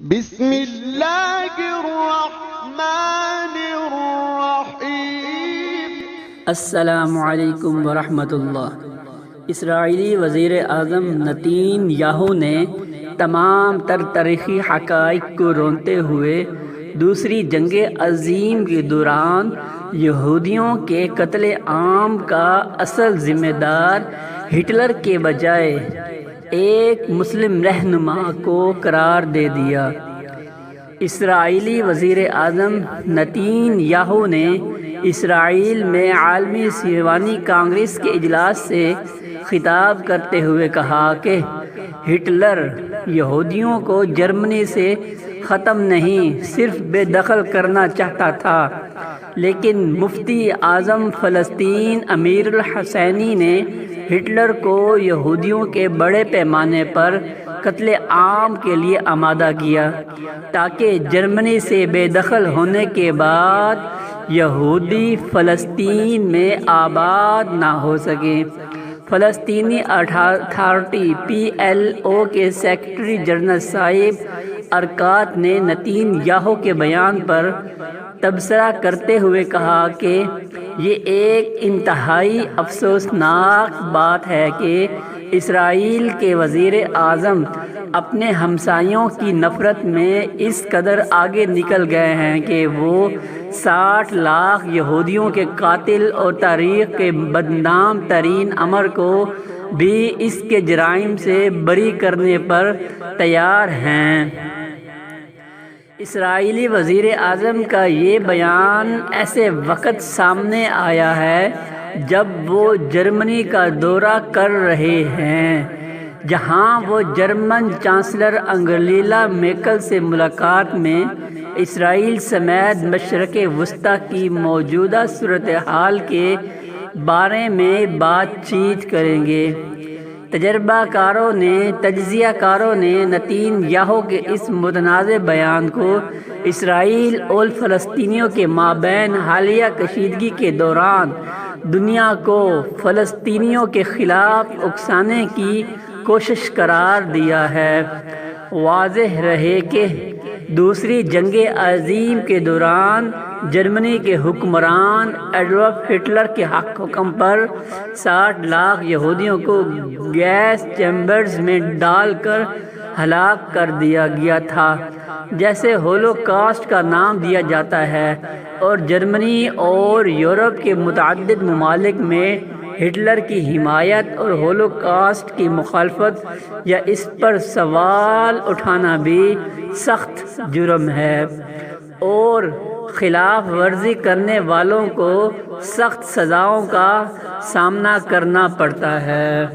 بسم اللہ الرحمن الرحیم۔ السلام علیکم ورحمۃ اللہ۔ اسرائیلی وزیر اعظم نتین یاہو نے تمام تر تاریخی حقائق کو رونتے ہوئے دوسری جنگ عظیم کے دوران یہودیوں کے قتل عام کا اصل ذمہ دار ہٹلر کے بجائے ایک مسلم رہنما کو قرار دے دیا۔ اسرائیلی وزیر اعظم نتین یاہو نے اسرائیل میں عالمی صہیونی کانگریس کے اجلاس سے خطاب کرتے ہوئے کہا کہ ہٹلر یہودیوں کو جرمنی سے ختم نہیں صرف بے دخل کرنا چاہتا تھا، لیکن مفتی اعظم فلسطین امیر الحسینی نے ہٹلر کو یہودیوں کے بڑے پیمانے پر قتل عام کے لیے آمادہ کیا تاکہ جرمنی سے بے دخل ہونے کے بعد یہودی فلسطین میں آباد نہ ہو سکیں۔ فلسطینی اتھارٹی PLO کے سیکرٹری جنرل صاحب ارکات نے نتین یاہو کے بیان پر تبصرہ کرتے ہوئے کہا کہ یہ ایک انتہائی افسوسناک بات ہے کہ اسرائیل کے وزیر اعظم اپنے ہمسایوں کی نفرت میں اس قدر آگے نکل گئے ہیں کہ وہ 60 لاکھ یہودیوں کے قاتل اور تاریخ کے بدنام ترین امر کو بھی اس کے جرائم سے بری کرنے پر تیار ہیں۔ اسرائیلی وزیر اعظم کا یہ بیان ایسے وقت سامنے آیا ہے جب وہ جرمنی کا دورہ کر رہے ہیں، جہاں وہ جرمن چانسلر انگیلا میرکل سے ملاقات میں اسرائیل سمیت مشرق وسطیٰ کی موجودہ صورتحال کے بارے میں بات چیت کریں گے۔ تجزیہ کاروں نے نتین یاہو کے اس متنازع بیان کو اسرائیل اور فلسطینیوں کے مابین حالیہ کشیدگی کے دوران دنیا کو فلسطینیوں کے خلاف اکسانے کی کوشش قرار دیا ہے۔ واضح رہے کہ دوسری جنگ عظیم کے دوران جرمنی کے حکمران ایڈولف ہٹلر کے حکم پر 60 لاکھ یہودیوں کو گیس چیمبرز میں ڈال کر ہلاک کر دیا گیا تھا، جسے ہولوکاسٹ کا نام دیا جاتا ہے، اور جرمنی اور یورپ کے متعدد ممالک میں ہٹلر کی حمایت اور ہولوکاسٹ کی مخالفت یا اس پر سوال اٹھانا بھی سخت جرم ہے، اور خلاف ورزی کرنے والوں کو سخت سزاؤں کا سامنا کرنا پڑتا ہے۔